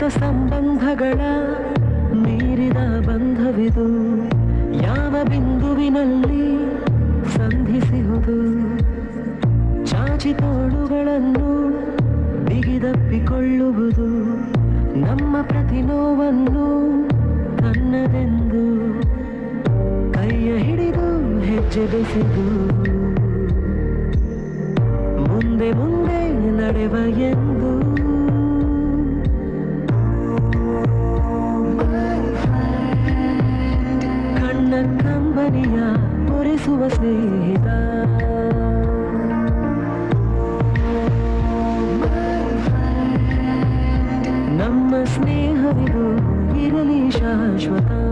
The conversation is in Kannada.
ಸಂಬಂಧಗಳ ಮೀರಿದ ಬಂಧವಿದು ಯಾವ ಬಿಂದುವಿನಲ್ಲಿ ಸಂಧಿಸುವುದು ಚಾಚಿ ತೋಳುಗಳನ್ನು ಬಿಗಿದಪ್ಪಿಕೊಳ್ಳುವುದು ನಮ್ಮ ಪ್ರತಿ ನೋವನ್ನು ತನ್ನದೆಂದು ಕೈಯ ಹಿಡಿದು ಹೆಜ್ಜೆ ಬೆಸೆದು ಮುಂದೆ ಮುಂದೆ ನಡೆವ ಎಂದು ಕಣ್ಣ ಕಂಬನಿಯ ಒರೆಸುವ ಸ್ನೇಹಿತ ನಮ್ಮ ಸ್ನೇಹವಿದು ಇರಲಿ ಶಾಶ್ವತ.